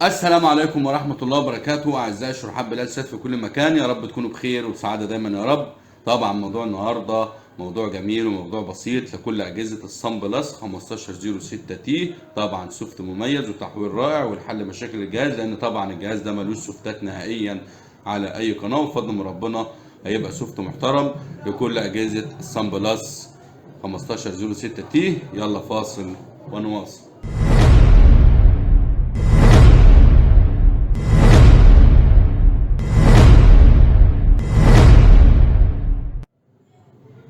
السلام عليكم ورحمة الله وبركاته. أعزائي شرحات بلاد سات في كل مكان، يا رب تكونوا بخير وسعادة دايما يا رب. طبعا موضوع النهاردة موضوع جميل وموضوع بسيط لكل أجهزة الصن بلس 1506 تي. طبعا سوفت مميز وتحويل رائع والحل مشاكل الجهاز، لأن طبعا الجهاز ده ملوش سوفتات نهائيا على أي قناة، وبفضل من ربنا هيبقى سوفت محترم لكل أجهزة الصن بلس 1506 تي. يلا فاصل ونواصل.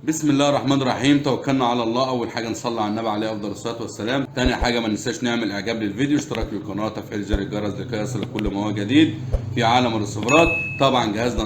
بسم الله الرحمن الرحيم، توكلنا على الله. اول حاجه نصلي على النبي عليه افضل الصلاه والسلام. تاني حاجه ما ننساش نعمل اعجاب للفيديو، اشتراك للقناه، تفعيل زر الجرس لكي يصل كل ما هو جديد في عالم الرسيفرات. طبعا جهازنا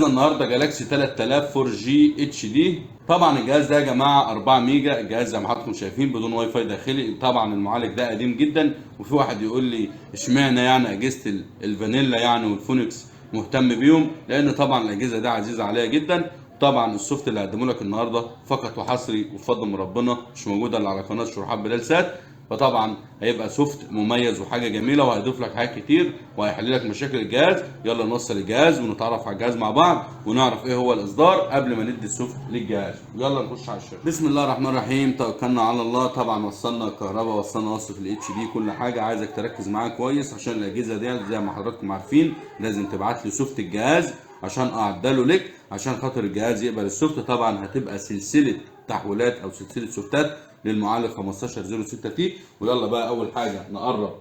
النهارده جالاكسي 3000 4 جي اتش دي. طبعا الجهاز ده يا جماعه 4 ميجا، الجهاز زي ما حضراتكم شايفين بدون واي فاي داخلي. طبعا المعالج ده قديم جدا، وفي واحد يقول لي اشمعنى يعني اجهزه الفانيلا يعني والفونكس مهتم بيهم، لان طبعا الاجهزه دي عزيزه عليا جدا. طبعا السوفت اللي هقدمه لك النهارده فقط وحصري وبفضل من ربنا مش موجوده الا على قناه شروحات بلال سات، فطبعا هيبقى سوفت مميز وحاجه جميله وهيضيف لك حاجات كتير وهيحل لك مشاكل الجهاز. يلا نوصل الجهاز ونتعرف على الجهاز مع بعض ونعرف ايه هو الاصدار قبل ما ندي السوفت للجهاز. يلا نخش على الشاشه. بسم الله الرحمن الرحيم، توكلنا على الله. طبعا وصلنا الكهرباء، وصلنا وصف الاتش دي، كل حاجه. عايزك تركز معايا كويس عشان الاجهزه دي زي ما حضراتكم عارفين لازم تبعت لي سوفت الجهاز عشان اعدله لك، عشان خاطر الجهاز يقبل السوفت. طبعا هتبقى سلسله تحويلات او سلسله سوفتات للمعالج 1506 تي. ويلا بقى اول حاجه نقرب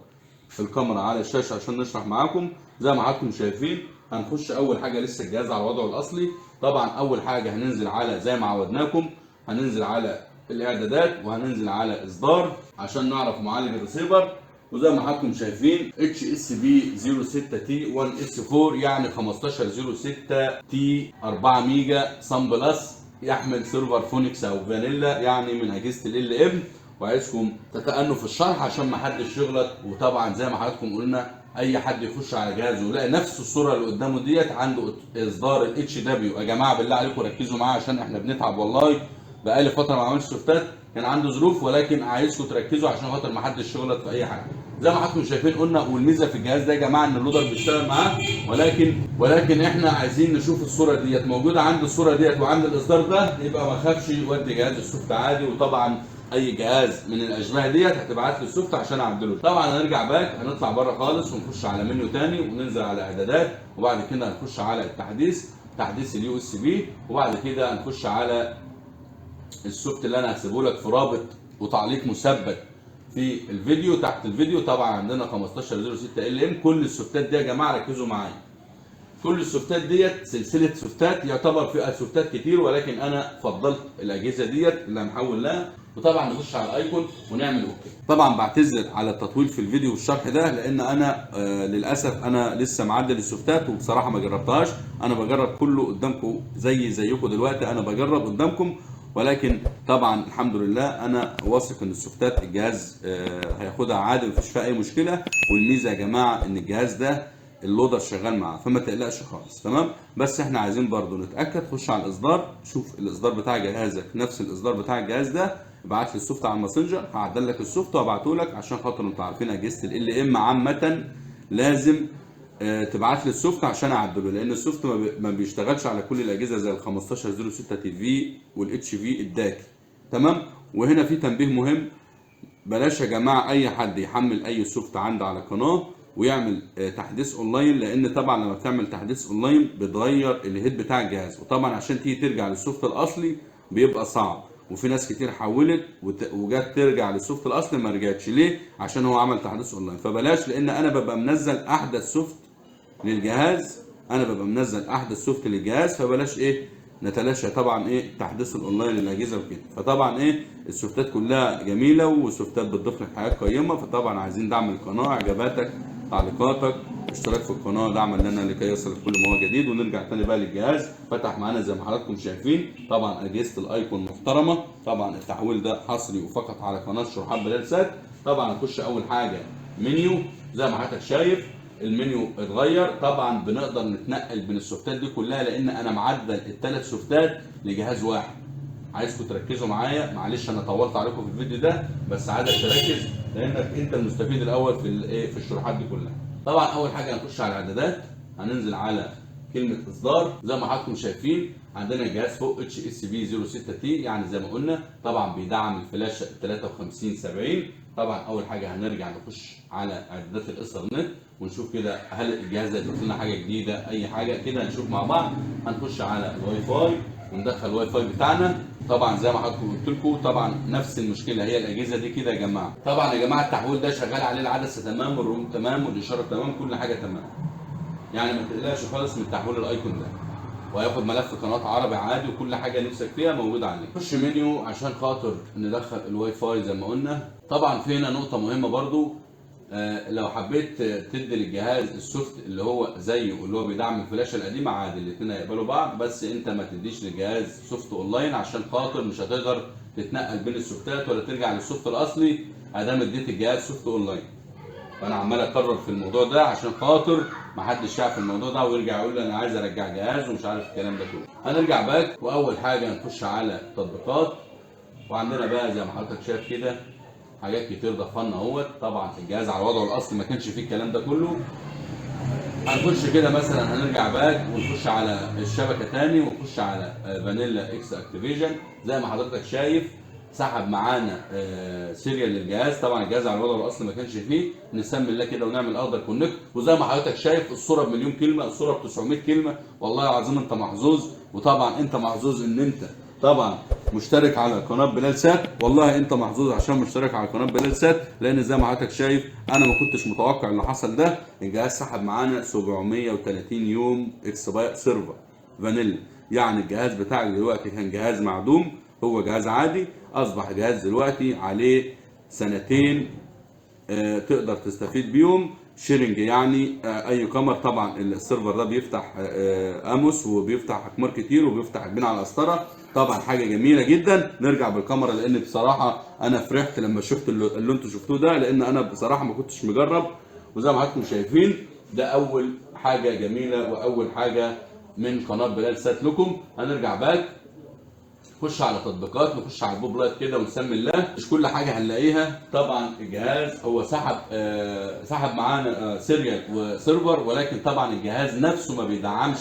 الكاميرا على الشاشه عشان نشرح معاكم. زي ما حضراتكم شايفين هنخش اول حاجه لسه الجهاز على وضعه الاصلي. طبعا اول حاجه هننزل على زي ما عودناكم، هننزل على الاعدادات وهننزل على اصدار عشان نعرف معالج الريسيفر. وزي ما حضراتكم شايفين اتش اس بي 06 تي 1 اس 4 يعني 1506 تي 4 ميجا صن بلس، يحمل سيرفر فونكس او فانيلا يعني من اجهزه ال ام. وعايزكم تتأنوا في الشرح عشان ما حدش يغلط. وطبعا زي ما حضراتكم قلنا اي حد يخش على جهازه ويلاقي نفس الصوره اللي قدامه ديت عنده اصدار الاتش دبليو. يا جماعه بالله عليكم ركزوا معايا عشان احنا بنتعب والله، بقالي فتره ما عملتش سوفتات، كان عنده ظروف، ولكن عايزكم تركزوا عشان خاطر ما حدش يغلط في اي حاجه. زي ما حضراتكم شايفين قلنا، والميزه في الجهاز ده يا جماعه ان اللودر بيشتغل معاه، ولكن احنا عايزين نشوف الصوره ديت موجوده عند الصوره ديت وعند الاصدار ده، يبقى ما خافش يودي جهاز السوفت عادي. وطبعا اي جهاز من الاشباه ديت هتبعت لي السوفت عشان اعدله. طبعا هنرجع باك، هنطلع بره خالص ونخش على منيو تاني وننزل على اعدادات، وبعد كده هنخش على تحديث اليو اس بي، وبعد كده هنخش على السوفت اللي انا هسيبه لك في رابط وتعليق مثبت في الفيديو تحت الفيديو. طبعا عندنا 1506 ال ام. كل السوفتات دي يا جماعه ركزوا معايا، كل السوفتات ديت سلسله سوفتات، يعتبر فيها سوفتات كتير ولكن انا فضلت الاجهزه ديت اللي هنحول لها. وطبعا نخش على الايكون ونعمل اوكي. طبعا بعتذر على التطويل في الفيديو والشرح ده، لان انا للاسف انا لسه معدل السوفتات وبصراحه ما جربتهاش. انا بجرب كله قدامكم زيكم دلوقتي، انا بجرب قدامكم، ولكن طبعا الحمد لله انا واثق ان السوفتات الجهاز هياخدها عادي مفيش فيها اي مشكله. والميزه يا جماعه ان الجهاز ده اللودر شغال معاه، فما تقلقش خالص تمام. بس احنا عايزين برضو نتاكد. خش على الاصدار، شوف الاصدار بتاع جهازك نفس الاصدار بتاع الجهاز ده، ابعت لي السوفت على الماسنجر، هعدل لك السوفت وابعته لك عشان خاطر انتوا عارفين اجهزه ال ام عامه لازم تبعت لي السوفت عشان اعدله، لان السوفت ما بيشتغلش على كل الاجهزه زي ال 1506 تي في والاتش في الداكي تمام. وهنا في تنبيه مهم، بلاش يا جماعه اي حد يحمل اي سوفت عنده على القناه ويعمل تحديث اونلاين، لان طبعا لما بتعمل تحديث اونلاين بتغير الهيد بتاع الجهاز، وطبعا عشان تيجي ترجع للسوفت الاصلي بيبقى صعب. وفي ناس كتير حولت وجت ترجع للسوفت الاصلي ما رجعتش ليه؟ عشان هو عمل تحديث اونلاين. فبلاش، لان انا ببقى منزل احدث سوفت للجهاز، فبلاش نتلاشى طبعا تحديث الاونلاين للاجهزه وكده. فطبعا السوفتات كلها جميله وسوفتات بتضيف لك حاجات قيمه. فطبعا عايزين دعم القناه، اعجاباتك، تعليقاتك، اشتراك في القناه دعما لنا لكي يصل كل ما هو جديد. ونرجع تاني بقى للجهاز. فتح معانا زي ما حضراتكم شايفين طبعا اجهزه الايكون محترمه. طبعا التحويل ده حصري وفقط على قناه شروحات بلال سات. طبعا هنخش اول حاجه منيو، زي ما حضرتك شايف المنيو اتغير. طبعا بنقدر نتنقل بين السوفتات دي كلها لان انا معدل الثلاث سوفتات لجهاز واحد. عايزكم تركزوا معايا، معلش انا طولت عليكم في الفيديو ده بس عايزك تركز لانك انت المستفيد الاول في الايه في الشروحات دي كلها. طبعا اول حاجه هنخش على الاعدادات، هننزل على كلمه اصدار. زي ما حضراتكم شايفين عندنا الجهاز فوق اتش اس بي 06 تي، يعني زي ما قلنا طبعا بيدعم الفلاشه 5370. طبعا اول حاجه هنرجع نخش على اعدادات الايثرنت ونشوف كده هل الجهاز هيضيف لنا حاجه جديده، اي حاجه كده هنشوف مع بعض. هنخش على الواي فاي وندخل الواي فاي بتاعنا. طبعا زي ما حضراتكم قلت لكم طبعا نفس المشكله هي الاجهزه دي كده يا جماعه. طبعا يا جماعه التحويل ده شغال عليه العدسه تمام والروم تمام والاشاره تمام، كل حاجه تمام، يعني ما تقلقش خالص من تحويل الايكون ده، وهياخد ملف قناه عربي عادي وكل حاجه نفسك فيها موجوده عليه. نخش منيو عشان خاطر ندخل الواي فاي زي ما قلنا. طبعا في هنا نقطه مهمه برضو، لو حبيت تدي للجهاز السوفت اللي هو زيه اللي هو بيدعم الفلاشه القديمه عادي، الاثنين هيقبلوا بعض، بس انت ما تديش للجهاز سوفت اونلاين عشان خاطر مش هتقدر تتنقل بين السوفتات ولا ترجع للسوفت الاصلي ادام اديت الجهاز سوفت اونلاين. فانا عمال اكرر في الموضوع ده عشان خاطر ما حدش يعرف الموضوع ده ويرجع يقول لي انا عايز ارجع جهاز ومش عارف الكلام ده كله. هنرجع باك واول حاجه هنخش على تطبيقات، وعندنا بقى زي ما حضرتك شايف كده حاجات كتير ضافها لنا اهوت. طبعا الجهاز على وضعه الاصلي ما كانش فيه الكلام ده كله. هنخش كده مثلا هنرجع باك ونخش على الشبكه تاني ونخش على فانيلا اكس اكتيفيشن. زي ما حضرتك شايف سحب معانا سيريال للجهاز. طبعا الجهاز على وضعه الاصلي ما كانش فيه، نسمي الله كده ونعمل اقدر كونكت. وزي ما حضرتك شايف الصوره بمليون كلمه، الصوره ب 900 كلمه. والله العظيم انت محظوظ، وطبعا انت محظوظ ان انت طبعا مشترك على قناه بلال سات. والله انت محظوظ عشان مشترك على قناه بلال سات، لان زي ما حضرتك شايف انا ما كنتش متوقع اللي حصل ده. الجهاز سحب معانا 730 يوم اكسباير سيرفر فانيلا، يعني الجهاز بتاعك دلوقتي كان جهاز معدوم، هو جهاز عادي اصبح جهاز دلوقتي عليه سنتين تقدر تستفيد بيهم شيرنج. يعني اي كاميرا طبعا السيرفر ده بيفتح اموس وبيفتح اقمار كتير وبيفتح بين على القسطره. طبعا حاجه جميله جدا. نرجع بالكاميرا لان بصراحه انا فرحت لما شفت اللي انتم شفتوه ده، لان انا بصراحه ما كنتش مجرب. وزي ما حضراتكم شايفين ده اول حاجه جميله واول حاجه من قناه بلال سات لكم. هنرجع باك نخش على تطبيقات، نخش على البوب لايت كده ونسمي الله. مش كل حاجه هنلاقيها. طبعا الجهاز هو سحب معانا سيريال وسيرفر، ولكن طبعا الجهاز نفسه ما بيدعمش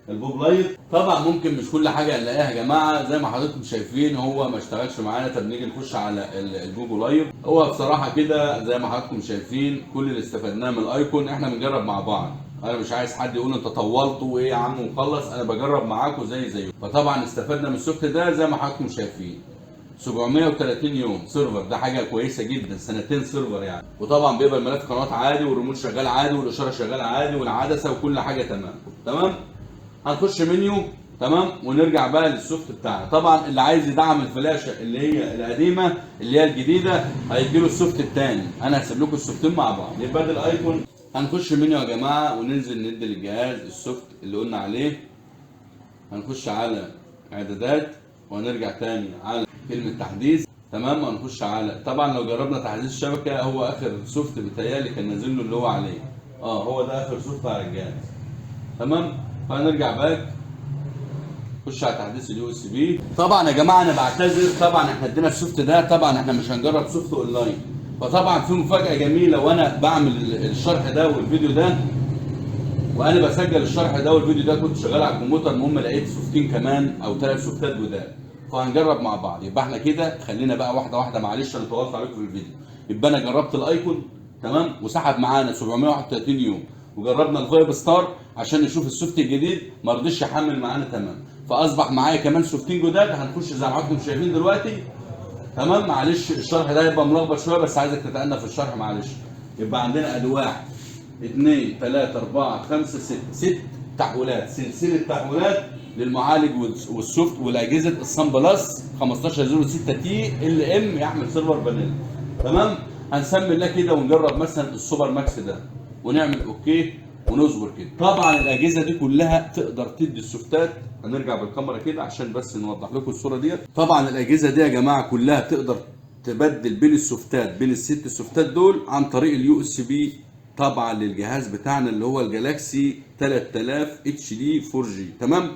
البوب لايت. طبعا ممكن مش كل حاجه هنلاقيها يا جماعه. زي ما حضراتكم شايفين هو ما اشتغلش معانا. طب نيجي نخش على الجوجل لايف. هو بصراحه كده زي ما حضراتكم شايفين كل اللي استفدناه من الايكون احنا بنجرب مع بعض. انا مش عايز حد يقول انت طولت وايه يا عم وخلص، انا بجرب معاكم زيه. فطبعا استفدنا من السوفت ده زي ما حضراتكم شايفين 730 يوم سيرفر، ده حاجه كويسه جدا، سنتين سيرفر يعني. وطبعا بيبقى ملف قنوات عادي والريموت شغال عادي والاشاره شغاله عادي والعدسه وكل حاجه تمام. هنخش منيو تمام ونرجع بقى للسوفت بتاعنا. طبعا اللي عايز يدعم الفلاشه اللي هي القديمه اللي هي الجديده هيجي له السوفت الثاني. انا هسيب لكم السوفتين مع بعض. يبقى ده الايكون. هنخش منيو يا جماعه وننزل ندي للجهاز السوفت اللي قلنا عليه. هنخش على اعدادات وهنرجع تاني على كلمه تحديث تمام. هنخش على طبعا لو جربنا تحديث الشبكه هو اخر سوفت بيتهيألي كان نازل له اللي هو عليه. هو ده اخر سوفت على الجهاز تمام. فهنرجع باك نخش على تحديث اليو اس بي. طبعا يا جماعه انا بعتذر، طبعا احنا ادينا السوفت ده، طبعا احنا مش هنجرب سوفت اونلاين. فطبعا في مفاجاه جميله وانا بعمل الشرح ده والفيديو ده، وانا بسجل الشرح ده والفيديو ده كنت شغال على الكمبيوتر. المهم لقيت سوفتين كمان او 3 سوفتات جداد، فهنجرب مع بعض. يبقى احنا كده خلينا بقى واحده واحده، معلش انا طولت عليكم في الفيديو. يبقى انا جربت الايكون تمام وسحب معانا 731 يوم، وجربنا الفايب ستار عشان نشوف السوفت الجديد ما رضيش يحمل معانا تمام. فاصبح معايا كمان سوفتين جداد هنخش زي ما حضراتكم شايفين دلوقتي تمام. معلش الشرح ده هيبقى ملخبط شويه بس عايزك تتأنى في الشرح معلش. يبقى عندنا ادي 1 2 3 4 5 6 تحويلات، سلسله تحويلات للمعالج والسوفت والاجهزه الصن بلس 1506 تي ال ام يحمل سيرفر فانيلا تمام. هنسمي الله كده ونجرب مثلا السوبر ماكس ده ونعمل اوكي ونصبر كده. طبعا الاجهزه دي كلها تقدر تدي السوفتات. هنرجع بالكاميرا كده عشان بس نوضح لكم الصوره ديت. طبعا الاجهزه دي يا جماعه كلها تقدر تبدل بين السوفتات بين الست سوفتات دول عن طريق اليو اس بي. طبعا للجهاز بتاعنا اللي هو الجالاكسي 3000 اتش دي 4 جي تمام.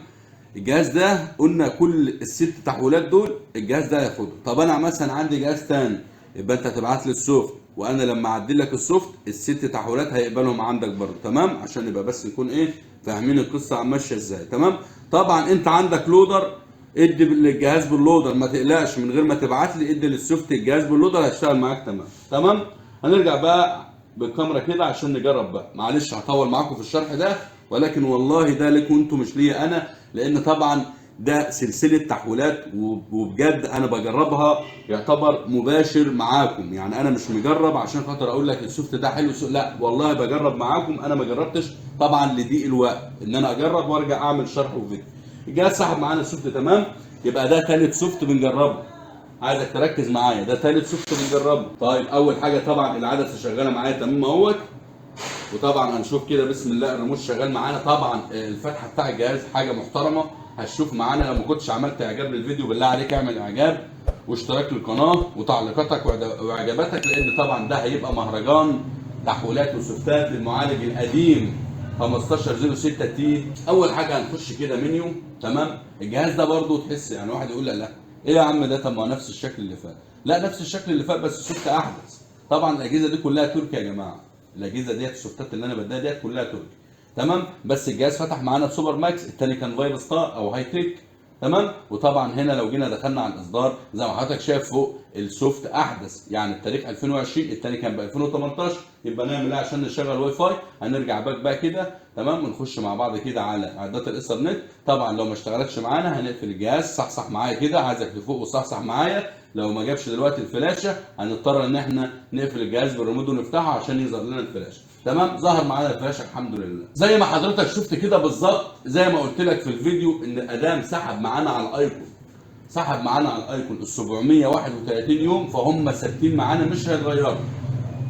الجهاز ده قلنا كل الست تحويلات دول الجهاز ده هياخده. طب انا مثلا عندي جهاز تاني، يبقى انت هتبعت لي السوفت وانا لما اعدل لك السوفت الست تحويلات هيقبلهم عندك برضه. تمام، عشان نبقى بس نكون ايه فاهمين القصه ماشيه ازاي. تمام. طبعا انت عندك لودر، ادي للجهاز باللودر، ما تقلقش من غير ما تبعت لي، ادي للسوفت الجهاز باللودر هيشتغل معاك. تمام. تمام. هنرجع بقى بالكاميرا كده عشان نجرب بقى. معلش هطول معاكم في الشرح ده، ولكن والله ده لكم انتوا مش ليا انا، لان طبعا ده سلسله تحويلات وبجد انا بجربها يعتبر مباشر معاكم. يعني انا مش مجرب عشان خاطر اقول لك السوفت ده حلو لا والله بجرب معاكم. انا ما جربتش طبعا لضيق الوقت ان انا اجرب وارجع اعمل شرح وفيديو. الجهاز سحب معانا السوفت. تمام. يبقى ده ثالث سوفت بنجربه، عايزك تركز معايا، ده ثالث سوفت بنجربه. طيب اول حاجه طبعا العدسه شغاله معايا تمام اهوت، وطبعا هنشوف كده بسم الله الريموت شغال معانا. طبعا الفتحه بتاع الجهاز حاجه محترمه. هتشوف معانا لو ما كنتش عملت اعجاب للفيديو بالله عليك اعمل اعجاب واشتراك للقناه وتعليقاتك واعجاباتك، لان طبعا ده هيبقى مهرجان تحويلات وسوفتات للمعالج القديم 1506 تي. اول حاجه هنخش كده منيو. تمام. الجهاز ده برضو تحس يعني واحد يقول لا ايه يا عم ده، طب ما هو نفس الشكل اللي فات. لا نفس الشكل اللي فات بس سوفت احدث. طبعا الاجهزه دي كلها تركي يا جماعه، الاجهزه ديت السوفتات اللي انا بديها ديت كلها تركي. تمام. بس الجهاز فتح معانا بسوبر ماكس، الثاني كان فايف ستار او هاي تك. تمام. وطبعا هنا لو جينا دخلنا على الاصدار زي ما حضرتك شايف فوق السوفت احدث، يعني التاريخ 2020 الثاني كان ب 2018. يبقى نعمل ايه عشان نشغل واي فاي؟ هنرجع باك بقى كده. تمام. ونخش مع بعض كده على اعدادات الايثرنت. طبعا لو ما اشتغلتش معانا هنقفل الجهاز. صحصح معايا كده، عايزك لفوق وصحصح معايا. لو ما جابش دلوقتي الفلاشه هنضطر ان احنا نقفل الجهاز بالريموت ونفتحه عشان يظهر لنا الفلاشه. تمام. ظهر معانا الفلاشه الحمد لله زي ما حضرتك شفت كده بالظبط. زي ما قلت لك في الفيديو ان ادام سحب معانا على الايكون، سحب معانا على الايكون ال 731 يوم، فهم ثابتين معانا مش هيتغيروا.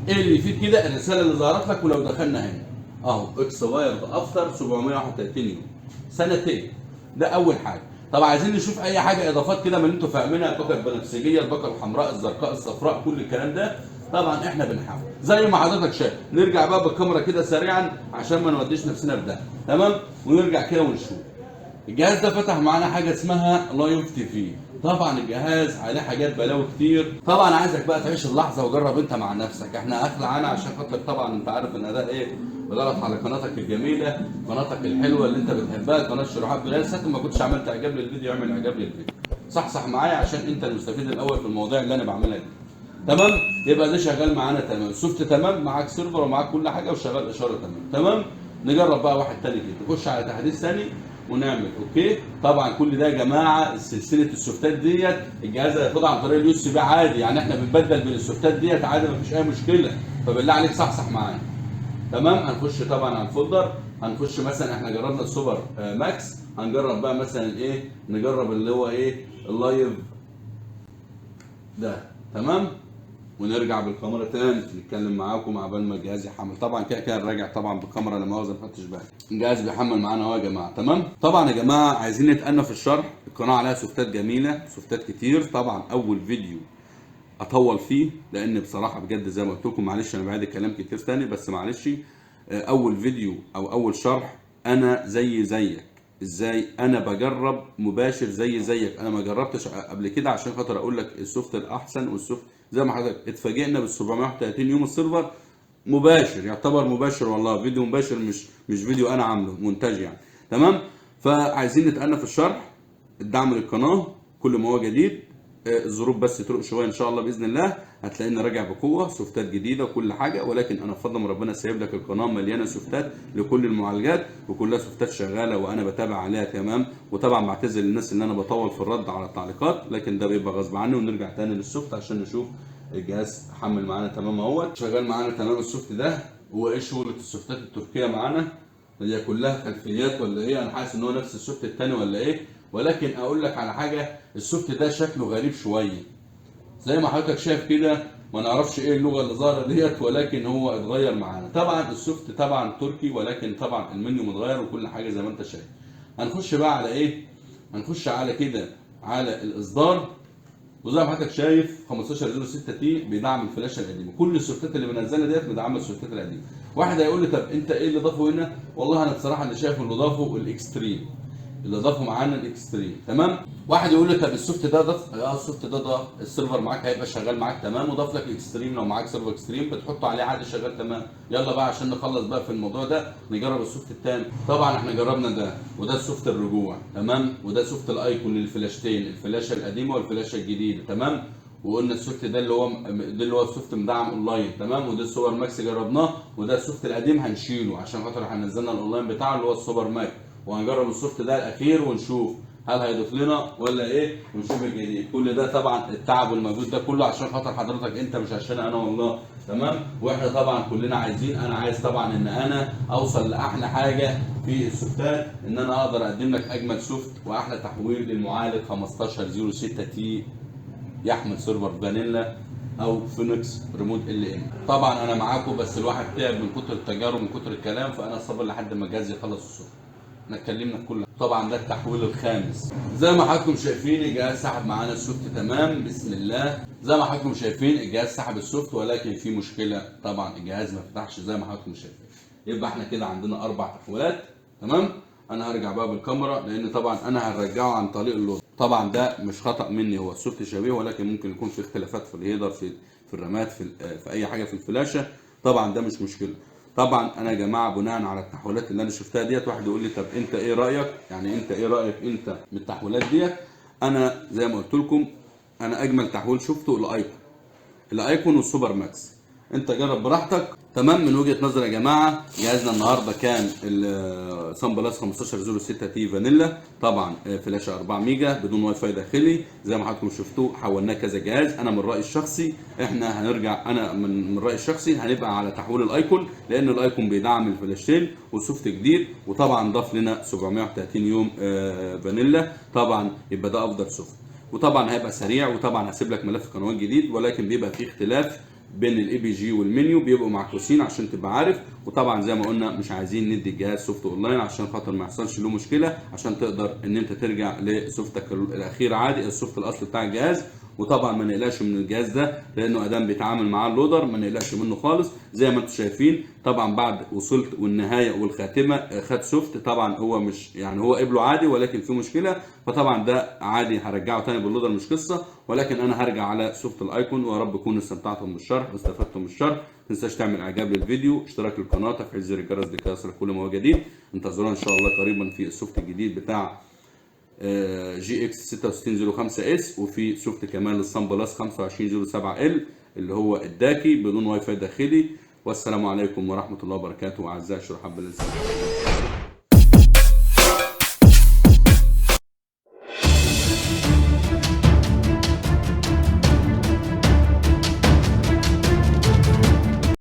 ايه اللي يفيد كده؟ الرساله اللي ظهرت لك. ولو دخلنا هنا اهو اكسبايرد افتر 731 يوم، سنتين. ده اول حاجه. طب عايزين نشوف اي حاجه اضافات كده من اللي انتوا فاهمينها، الباقه البنفسجيه، الباقه الحمراء، الزرقاء، الصفراء، كل الكلام ده طبعا احنا بنحاول زي ما حضرتك شايف. نرجع بقى بالكاميرا كده سريعا عشان ما نوديش نفسنا في ده. تمام. ونرجع كده ونشوف الجهاز ده فتح معانا حاجه اسمها لايف تي في. طبعا الجهاز عليه حاجات بلاوي كتير. طبعا عايزك بقى تعيش اللحظه وجرب انت مع نفسك. احنا قافل عنها عشان خاطر طبعا انت عارف ان ده ايه بضغط على قناتك الجميله، قناتك الحلوه اللي انت بتحبها، قناه شروحات بلال. ساعه ما كنتش عملت اعجاب للفيديو اعمل اعجاب للفيديو. صح معايا عشان انت المستفيد الاول في المواضيع اللي انا بعملها دي. تمام. يبقى ده شغال معانا تمام، سوفت تمام، معاك سيرفر ومعاك كل حاجه وشغال اشاره تمام. تمام. نجرب بقى واحد تاني كده، نخش على تحديث ثاني ونعمل اوكي. طبعا كل ده يا جماعه سلسله السوفتات ديت الجهاز هياخدها عن طريق اليو اس بي عادي، يعني احنا بنبدل بين السوفتات ديت عادي مفيش اي مشكله. فبالله عليك صحصح معايا. تمام. هنخش طبعا على الفولدر. هنخش مثلا احنا جربنا السوبر ماكس، هنجرب بقى مثلا ايه، نجرب اللي هو ايه اللايف ده. تمام. ونرجع بالكاميرا تاني نتكلم معاكم عبال ما الجهاز يحمل. طبعا كده كده راجع طبعا بالكاميرا لما مؤاخذه ما خدتش بالي. الجهاز بيحمل معانا اهو يا جماعه. تمام. طبعا يا جماعه عايزين نتأنى في الشرح. القناه عليها سوفتات جميله، سوفتات كتير. طبعا اول فيديو اطول فيه لان بصراحه بجد زي ما قلت لكم، معلش انا بعيد الكلام كتير تاني بس معلش. اول فيديو او اول شرح انا زيك. ازاي انا بجرب مباشر زيك. انا ما جربتش قبل كده عشان خاطر اقول لك السوفت الاحسن والسوفت زي ما حضرتك اتفاجئنا بال 731 يوم السيرفر مباشر، يعتبر مباشر والله، فيديو مباشر مش فيديو انا عامله مونتاج يعني. تمام. فعايزين نتأنى في الشرح. الدعم للقناه كل ما هو جديد. الظروف بس تروق شويه ان شاء الله باذن الله هتلاقينا راجع بقوه، سوفتات جديده وكل حاجه. ولكن انا بفضل من ربنا سايب لك القناه مليانه سوفتات لكل المعالجات وكلها سوفتات شغاله وانا بتابع عليها. تمام. وطبعا بعتذر للناس اللي انا بطول في الرد على التعليقات، لكن ده بيبقى غصب عني. ونرجع تاني للسوفت عشان نشوف الجهاز حمل معانا تمام اهوت، شغال معانا تمام السوفت ده. هو ايه شغله السوفتات التركيه معانا؟ هي كلها خلفيات ولا ايه؟ انا حاسس ان هو نفس السوفت الثاني ولا ايه؟ ولكن اقول لك على حاجه، السوفت ده شكله غريب شويه زي ما حضرتك شايف كده. ما نعرفش ايه اللغه اللي ظاهره ديت، ولكن هو اتغير معانا. طبعا السوفت طبعا تركي، ولكن طبعا المنيو متغير وكل حاجه زي ما انت شايف. هنخش بقى على ايه؟ هنخش على كده على الاصدار. وزي ما حضرتك شايف 1506 تي بيدعم الفلاشه القديمه. كل السوفتات اللي بنزلها ديت مدعمه السوفتات القديمه. واحد هيقول لي طب انت ايه اللي ضافه هنا؟ والله انا بصراحه اللي شايف اللي ضافه الاكستريم. اللي ضافه معانا الاكستريم. تمام. واحد يقول لي طب السوفت ده ضاف، السوفت ده ضاف، السيرفر معاك هيبقى شغال معاك تمام، وضاف لك اكستريم. لو معاك سيرفر اكستريم بتحطه عليه عادي شغال تمام. يلا بقى عشان نخلص بقى في الموضوع ده نجرب السوفت الثاني. طبعا احنا جربنا ده، وده السوفت الرجوع تمام، وده سوفت الايكون للفلاشتين، الفلاشه القديمه والفلاشه الجديده تمام. وقلنا السوفت ده اللي هو السوفت مدعم اونلاين تمام. وده السوبر ماكس جربناه، وده السوفت القديم هنشيله عشان خاطر هنزلنا الاونلاين بتاعه اللي هو السوبر ماك، وهنجرب السوفت ده الاخير ونشوف هل هيضيف لنا ولا ايه، ونشوف الجديد. كل ده طبعا التعب والمجهود ده كله عشان خاطر حضرتك انت، مش عشان انا والله تمام. واحنا طبعا كلنا عايزين، انا عايز طبعا ان انا اوصل لاحلى حاجه في السوفتات، ان انا اقدر اقدم لك اجمل سوفت واحلى تحويل للمعالج 1506 تي يحمل سيرفر فانيلا او فينيكس ريموت ام. طبعا انا معاكم، بس الواحد تعب من كتر التجارب ومن كتر الكلام، فانا صابر لحد ما الجهاز يخلص السوفت. احنا اتكلمنا في كل. طبعا ده التحويل الخامس. زي ما حضراتكم شايفين الجهاز سحب معانا السوفت تمام بسم الله. زي ما حضراتكم شايفين الجهاز سحب السوفت، ولكن في مشكله طبعا الجهاز ما فتحش زي ما حضراتكم شايفين. يبقى احنا كده عندنا 4 تحويلات تمام. انا هرجع بقى بالكاميرا لان طبعا انا هرجعه عن طريق اللود. طبعا ده مش خطا مني، هو السوفت شبيه، ولكن ممكن يكون في اختلافات في الهيدر، في الرامات، في اي حاجه في الفلاشه. طبعا ده مش مشكله. طبعا انا يا جماعه بناء على التحويلات اللي انا شفتها ديت، واحد يقول لي طب انت ايه رايك، يعني انت ايه رايك انت من التحويلات ديت؟ انا زي ما قلت لكم انا اجمل تحويل شفته الايكون والسوبر ماكس. انت جرب براحتك تمام. من وجهه نظري يا جماعه جهازنا النهارده كان السان بلس 1506 تي فانيلا، طبعا فلاشه 4 ميجا بدون واي فاي داخلي زي ما حضراتكم شفتوه. حولناه كذا جهاز. انا من رايي الشخصي احنا هنرجع، انا من رايي الشخصي هنبقى على تحويل الايكون، لان الايكون بيدعم الفلاشتين والسوفت جديد، وطبعا ضاف لنا 730 يوم فانيلا طبعا، يبقى ده افضل سوفت. وطبعا هيبقى سريع، وطبعا هسيب لك ملف قنوات جديد، ولكن بيبقى فيه اختلاف بين الاي بي جي والمنيو، بيبقوا معكوسين عشان تبقى عارف. وطبعا زي ما قلنا مش عايزين ندي الجهاز سوفت اونلاين عشان خاطر ما يحصلش له مشكله، عشان تقدر ان انت ترجع لسوفتك الاخير عادي، السوفت الاصلي بتاع الجهاز. وطبعا ما نقلقش من الجهاز ده لانه ادام بيتعامل معاه اللودر ما نقلقش منه خالص. زي ما انتم شايفين طبعا بعد وصلت والنهايه والخاتمه خد سوفت. طبعا هو مش يعني هو قبله عادي، ولكن في مشكله، فطبعا ده عادي هرجعه تاني باللودر مش قصه. ولكن انا هرجع على سوفت الايكون. ويا رب تكونوا استمتعتم بالشرح واستفدتم من الشرح. ما تنساش تعمل اعجاب للفيديو، اشتراك للقناه، تفعيل زر الجرس لكي يصلك كل ما هو جديد. انتظرونا ان شاء الله قريبا في السوفت الجديد بتاع جي اكس 6605 اس، وفي سوفت كمان للصن بلس 2507 ال اللي هو الداكي بدون واي فاي داخلي. والسلام عليكم ورحمه الله وبركاته اعزائي الشرحاء بالله.